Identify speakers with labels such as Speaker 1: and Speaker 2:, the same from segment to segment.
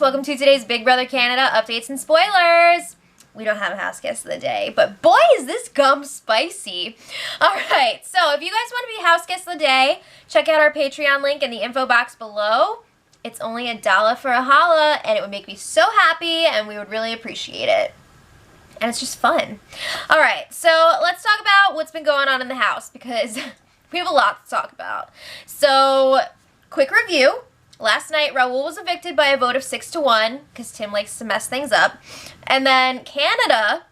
Speaker 1: folks, welcome to today's Big Brother Canada updates and spoilers. We don't have a house guest of the day, but boy is this gum spicy. Alright, so if you guys want to be house guest of the day, check out our Patreon link in the info box below. It's only $1 for a holla, and it would make me so happy, and we would really appreciate it. And it's just fun. Alright, so let's talk about what's been going on in the house, because we have a lot to talk about. So, quick review. Last night, Raul was evicted by a vote of 6-1, because Tim likes to mess things up. And then Canada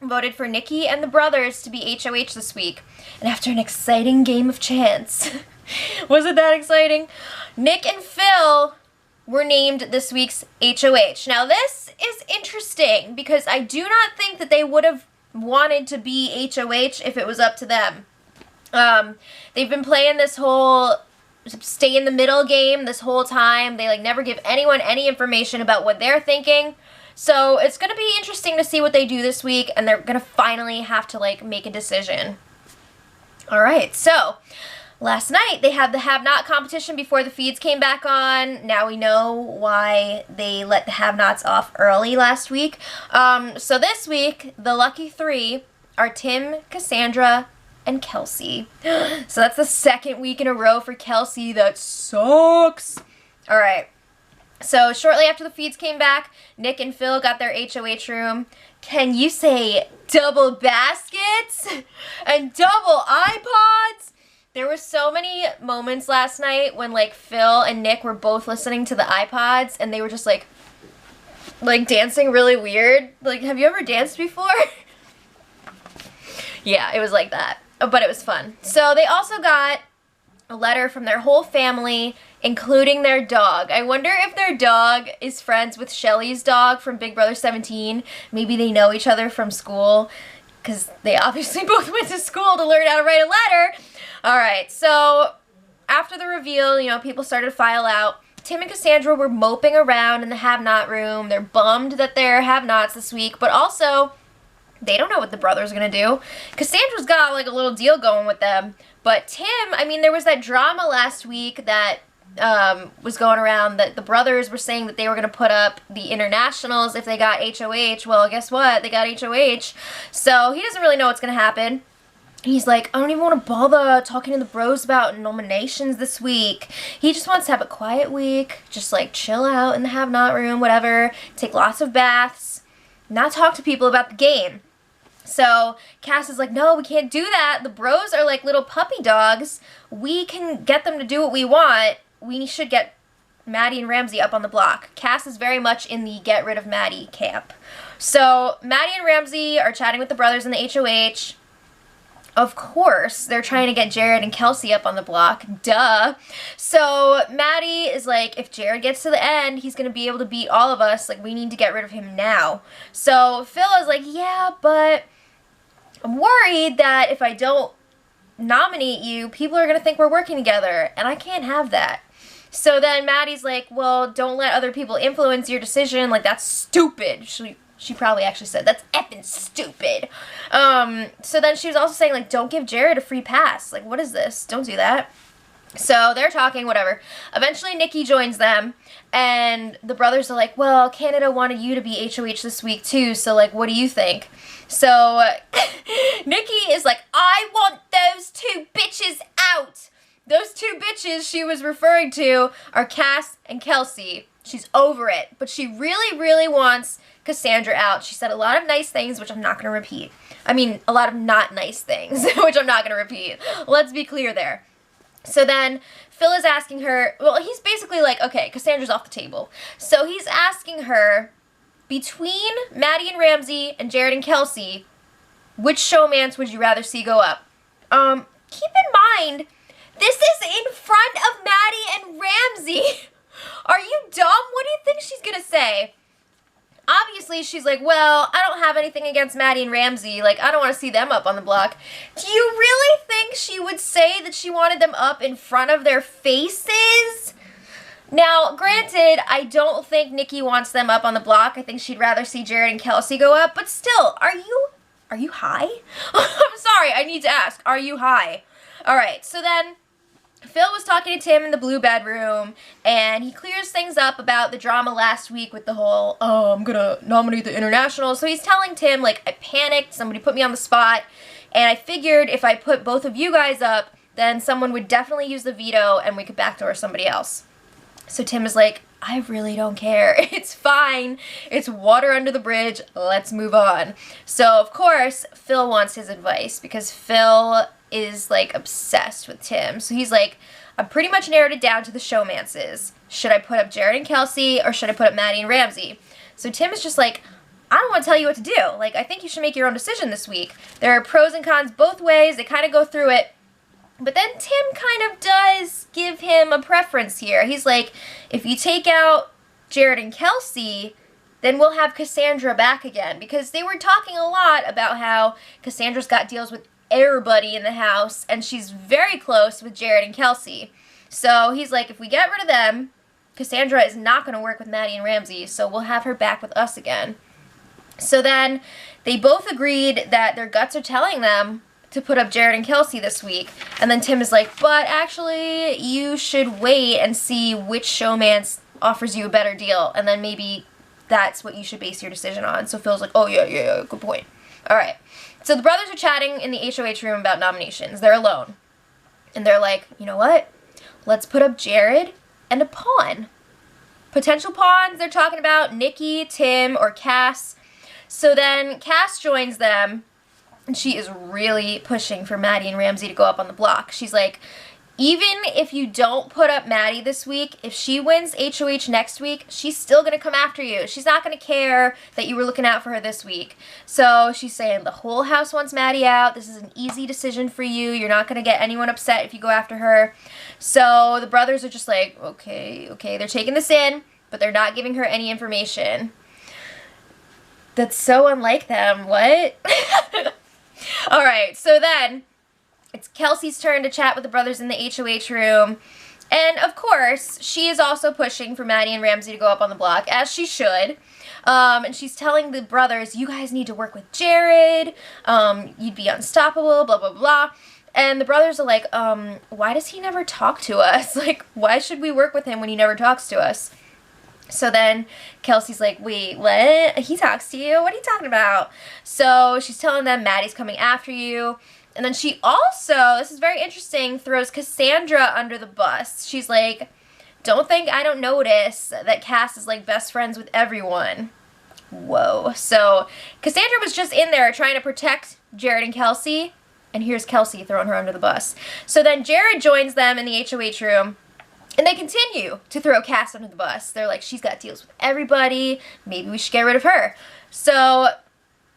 Speaker 1: voted for Nikki and the brothers to be HOH this week. And after an exciting game of chance, wasn't that exciting? Nick and Phil were named this week's HOH. Now, this is interesting, because I do not think that they would have wanted to be HOH if it was up to them. They've been playing this whole stay in the middle game this whole time. They never give anyone any information about what they're thinking. So it's going to be interesting to see what they do this week, and they're going to finally have to make a decision. Alright, so last night they had the have-not competition before the feeds came back on. Now we know why they let the have-nots off early last week. So this week, the lucky three are Tim, Cassandra, and Kelsey. So that's the second week in a row for Kelsey. That sucks. Alright. So shortly after the feeds came back, Nick and Phil got their HOH room. Can you say double baskets and double iPods? There were so many moments last night when Phil and Nick were both listening to the iPods, and they were just dancing really weird. Have you ever danced before? Yeah, it was like that. But it was fun. So they also got a letter from their whole family, including their dog. I wonder if their dog is friends with Shelly's dog from Big Brother 17. Maybe they know each other from school, because they obviously both went to school to learn how to write a letter. Alright, so after the reveal, people started to file out. Tim and Cassandra were moping around in the have-not room. They're bummed that they're have-nots this week, but also they don't know what the brothers are going to do. Cassandra's got a little deal going with them. But Tim, there was that drama last week that was going around that the brothers were saying that they were going to put up the internationals if they got HOH. Well, guess what? They got HOH. So he doesn't really know what's going to happen. He's like, I don't even want to bother talking to the bros about nominations this week. He just wants to have a quiet week. Just chill out in the have-not room, whatever. Take lots of baths. Not talk to people about the game. So Cass is like, no, we can't do that. The bros are like little puppy dogs. We can get them to do what we want. We should get Maddie and Ramsey up on the block. Cass is very much in the get rid of Maddie camp. So Maddie and Ramsey are chatting with the brothers in the HOH. Of course, they're trying to get Jared and Kelsey up on the block. Duh. So Maddie is like, if Jared gets to the end, he's going to be able to beat all of us. We need to get rid of him now. So Phil is like, yeah, but I'm worried that if I don't nominate you, people are going to think we're working together, and I can't have that. So then Maddie's like, well, don't let other people influence your decision. That's stupid. She probably actually said, that's effing stupid. So then she was also saying, don't give Jared a free pass. What is this? Don't do that. So they're talking, whatever. Eventually Nikki joins them, and the brothers are like, well, Canada wanted you to be HOH this week too, so what do you think? So Nikki is like, I want those two bitches out. Those two bitches she was referring to are Cass and Kelsey. She's over it, but she really, really wants Cassandra out. She said a lot of nice things, which I'm not going to repeat. A lot of not nice things, which I'm not going to repeat. Let's be clear there. So then Phil is asking her, well, he's basically like, okay, Cassandra's off the table. So he's asking her, between Maddie and Ramsey and Jared and Kelsey, which showmance would you rather see go up? Keep in mind, this is in front of Maddie and Ramsey. Are you dumb? What do you think she's going to say? Obviously, she's like, well, I don't have anything against Maddie and Ramsey. I don't want to see them up on the block. Do you really think she would say that she wanted them up in front of their faces? Now, granted, I don't think Nikki wants them up on the block. I think she'd rather see Jared and Kelsey go up. But still, are you high? I'm sorry, I need to ask. Are you high? All right, so then Phil was talking to Tim in the blue bedroom, and he clears things up about the drama last week with the whole, oh, I'm gonna nominate the international. So he's telling Tim, like, I panicked, somebody put me on the spot, and I figured if I put both of you guys up, then someone would definitely use the veto, and we could backdoor somebody else. So Tim is like, I really don't care. It's fine. It's water under the bridge. Let's move on. So, of course, Phil wants his advice because Phil is, like, obsessed with Tim. So he's like, I've pretty much narrowed it down to the showmances. Should I put up Jared and Kelsey or should I put up Maddie and Ramsey? So Tim is just like, I don't want to tell you what to do. Like, I think you should make your own decision this week. There are pros and cons both ways. They kind of go through it. But then Tim kind of does give him a preference here. He's like, if you take out Jared and Kelsey, then we'll have Cassandra back again. Because they were talking a lot about how Cassandra's got deals with everybody in the house, and she's very close with Jared and Kelsey. So he's like, if we get rid of them, Cassandra is not going to work with Maddie and Ramsey, so we'll have her back with us again. So then they both agreed that their guts are telling them to put up Jared and Kelsey this week. And then Tim is like, but actually, you should wait and see which showman offers you a better deal, and then maybe that's what you should base your decision on. So Phil's like, oh, yeah, good point. All right. So the brothers are chatting in the HOH room about nominations. They're alone. And they're like, you know what? Let's put up Jared and a pawn. Potential pawns, they're talking about Nikki, Tim, or Cass. So then Cass joins them, and she is really pushing for Maddie and Ramsey to go up on the block. She's like, even if you don't put up Maddie this week, if she wins HOH next week, she's still going to come after you. She's not going to care that you were looking out for her this week. So she's saying the whole house wants Maddie out. This is an easy decision for you. You're not going to get anyone upset if you go after her. So the brothers are just like, okay. They're taking this in, but they're not giving her any information. That's so unlike them. What? All right, so then it's Kelsey's turn to chat with the brothers in the HOH room. And, of course, she is also pushing for Maddie and Ramsey to go up on the block, as she should. And she's telling the brothers, you guys need to work with Jared. You'd be unstoppable, blah, blah, blah. And the brothers are like, why does he never talk to us? Like, why should we work with him when he never talks to us? So then Kelsey's like, wait, what? He talks to you? What are you talking about? So she's telling them Maddie's coming after you. And then she also, this is very interesting, throws Cassandra under the bus. She's like, don't think I don't notice that Cass is like best friends with everyone. Whoa. So Cassandra was just in there trying to protect Jared and Kelsey. And here's Kelsey throwing her under the bus. So then Jared joins them in the HOH room. And they continue to throw Cass under the bus. They're like, she's got deals with everybody. Maybe we should get rid of her. So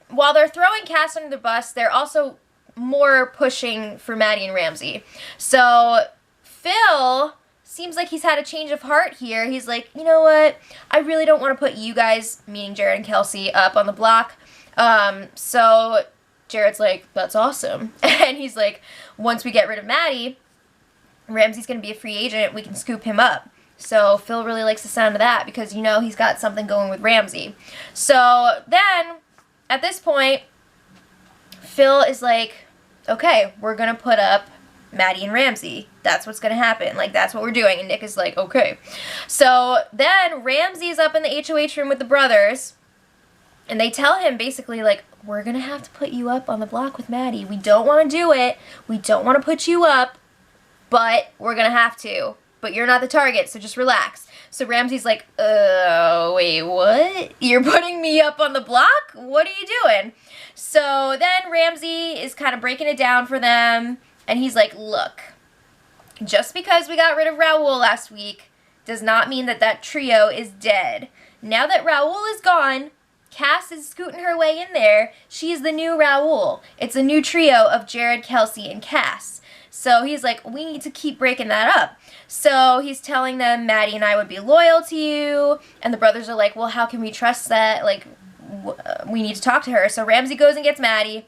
Speaker 1: while they're throwing Cass under the bus, they're also more pushing for Maddie and Ramsey. So Phil seems like he's had a change of heart here. He's like, you know what? I really don't want to put you guys, meaning Jared and Kelsey, up on the block. So Jared's like, that's awesome. And he's like, once we get rid of Maddie, Ramsey's going to be a free agent. We can scoop him up. So Phil really likes the sound of that because, you know, he's got something going with Ramsey. So then, at this point, Phil is like, okay, we're going to put up Maddie and Ramsey. That's what's going to happen. Like, that's what we're doing. And Nick is like, okay. So then Ramsey's up in the HOH room with the brothers. And they tell him basically, like, we're going to have to put you up on the block with Maddie. We don't want to do it. We don't want to put you up. But we're going to have to. But you're not the target, so just relax. So Ramsey's like, wait, what? You're putting me up on the block? What are you doing? So then Ramsey is kind of breaking it down for them. And he's like, look, just because we got rid of Raul last week does not mean that that trio is dead. Now that Raul is gone, Cass is scooting her way in there. She's the new Raul. It's a new trio of Jared, Kelsey, and Cass. So he's like, we need to keep breaking that up. So he's telling them Maddie and I would be loyal to you. And the brothers are like, well, how can we trust that? Like, we need to talk to her. So Ramsey goes and gets Maddie.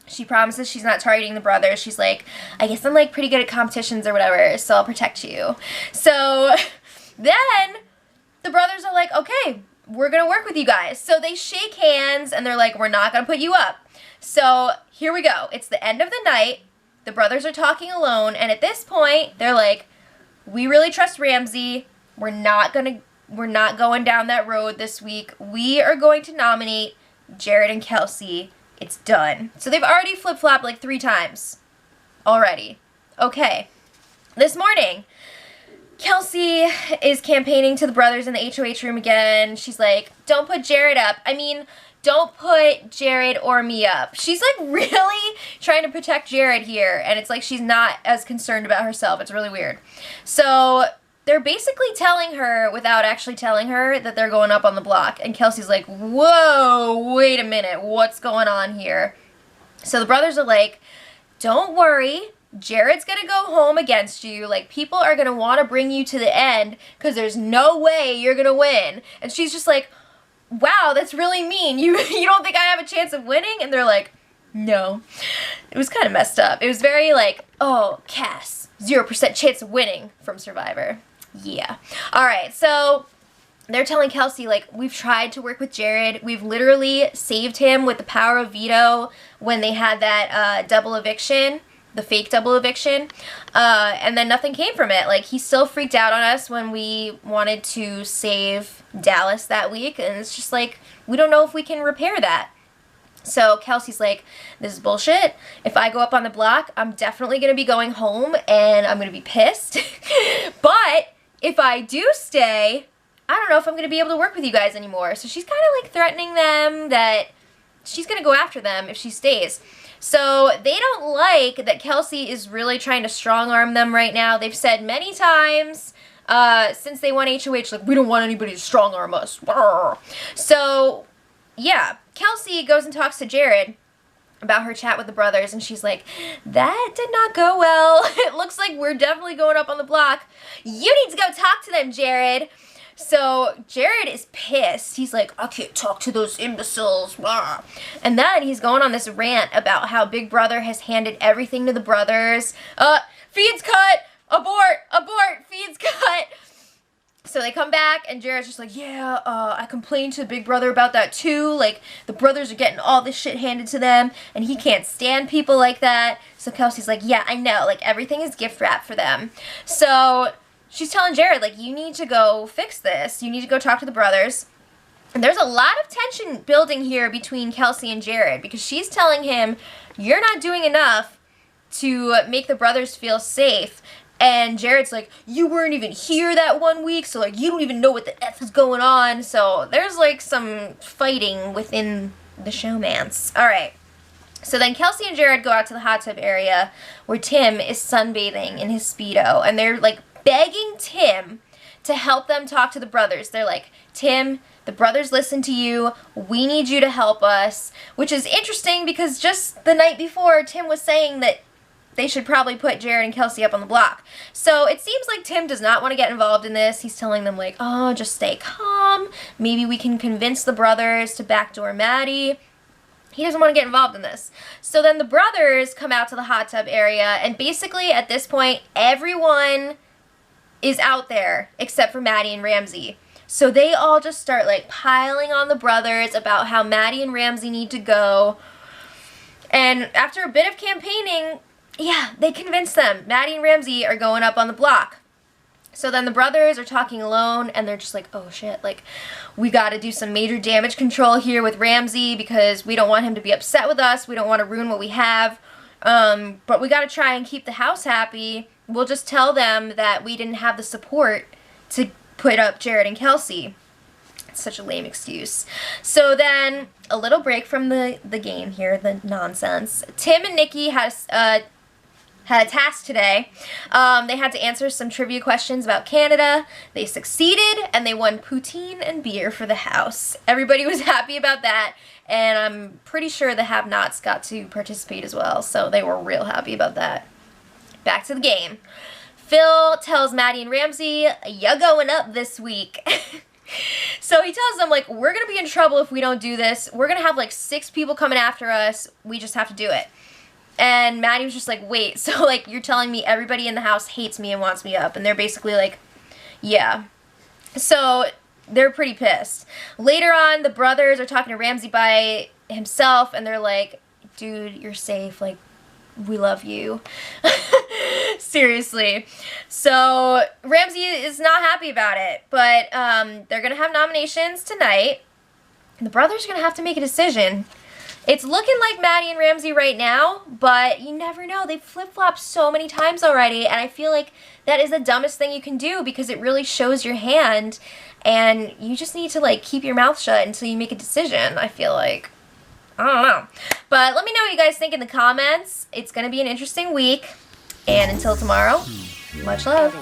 Speaker 1: She promises she's not targeting the brothers. She's like, I guess I'm like pretty good at competitions or whatever, so I'll protect you. So then the brothers are like, okay, we're going to work with you guys. So they shake hands and they're like, we're not going to put you up. So here we go. It's the end of the night. the brothers are talking alone, and at this point, they're like, we really trust Ramsey. We're not going down that road this week. We are going to nominate Jared and Kelsey. It's done. So they've already flip-flopped like 3 times already. Okay. This morning, Kelsey is campaigning to the brothers in the HOH room again. She's like, don't put Jared up. I mean, don't put Jared or me up. She's like really trying to protect Jared here, and it's like she's not as concerned about herself. It's really weird. So they're basically telling her, without actually telling her, that they're going up on the block. And Kelsey's like, whoa, wait a minute, what's going on here? So the brothers are like, don't worry, Jared's gonna go home against you. Like, people are gonna want to bring you to the end because there's no way you're gonna win. And she's just like, wow, that's really mean. You don't think I have a chance of winning? And they're like, no. It was kind of messed up. It was very like, oh, Cass, 0% chance of winning from Survivor. Yeah. All right, so they're telling Kelsey, like, we've tried to work with Jared. We've literally saved him with the power of veto when they had that double eviction, the fake double eviction, and then nothing came from it. Like, he still freaked out on us when we wanted to save Dallas that week, and it's just like, we don't know if we can repair that. So Kelsey's like, this is bullshit. If I go up on the block, I'm definitely going to be going home, and I'm going to be pissed. But if I do stay, I don't know if I'm going to be able to work with you guys anymore. So she's kind of like threatening them that she's going to go after them if she stays. So they don't like that Kelsey is really trying to strong-arm them right now. They've said many times since they won HOH, like, we don't want anybody to strong-arm us. So, yeah, Kelsey goes and talks to Jared about her chat with the brothers, and she's like, that did not go well. It looks like we're definitely going up on the block. You need to go talk to them, Jared. So Jared is pissed. He's like, I can't talk to those imbeciles. Blah. And then he's going on this rant about how Big Brother has handed everything to the brothers. Feed's cut! Abort! Feed's cut! So they come back, and Jared's just like, yeah, I complained to Big Brother about that too. Like, the brothers are getting all this shit handed to them, and he can't stand people like that. So Kelsey's like, yeah, I know. Like, everything is gift wrap for them. So she's telling Jared, like, you need to go fix this. You need to go talk to the brothers. And there's a lot of tension building here between Kelsey and Jared, because she's telling him, you're not doing enough to make the brothers feel safe. And Jared's like, you weren't even here that 1 week, so, like, you don't even know what the F is going on. So there's, like, some fighting within the showmance. All right. So then Kelsey and Jared go out to the hot tub area where Tim is sunbathing in his Speedo. And they're, like, begging Tim to help them talk to the brothers. They're like, Tim, the brothers listen to you. We need you to help us. Which is interesting because just the night before, Tim was saying that they should probably put Jared and Kelsey up on the block. So it seems like Tim does not want to get involved in this. He's telling them, like, oh, just stay calm. Maybe we can convince the brothers to backdoor Maddie. He doesn't want to get involved in this. So then the brothers come out to the hot tub area, and basically at this point, everyone is out there except for Maddie and Ramsey. So they all just start, like, piling on the brothers about how Maddie and Ramsey need to go. And after a bit of campaigning, yeah, they convince them. Maddie and Ramsey are going up on the block. So then the brothers are talking alone, and they're just like, oh shit, like, we gotta do some major damage control here with Ramsey because we don't want him to be upset with us. We don't want to ruin what we have. But we gotta try and keep the house happy. We'll just tell them that we didn't have the support to put up Jared and Kelsey. It's such a lame excuse. So then, a little break from the game here, the nonsense. Tim and Nikki had a task today. They had to answer some trivia questions about Canada. They succeeded, and they won poutine and beer for the house. Everybody was happy about that, and I'm pretty sure the have-nots got to participate as well, so they were real happy about that. Back to the game. Phil tells Maddie and Ramsey, you're going up this week. So he tells them, like, we're going to be in trouble if we don't do this. We're going to have, like, 6 people coming after us. We just have to do it. And Maddie was just like, wait, so, like, you're telling me everybody in the house hates me and wants me up? And they're basically like, yeah. So they're pretty pissed. Later on, the brothers are talking to Ramsey by himself, and they're like, dude, you're safe. Like, we love you. Seriously. So Ramsey is not happy about it, but they're gonna have nominations tonight. The brothers are gonna have to make a decision. It's looking like Maddie and Ramsey right now, but you never know. They've flip-flopped so many times already, and I feel like that is the dumbest thing you can do because it really shows your hand, and you just need to, like, keep your mouth shut until you make a decision, I feel like. I don't know. But let me know what you guys think in the comments. It's going to be an interesting week, and until tomorrow, much love.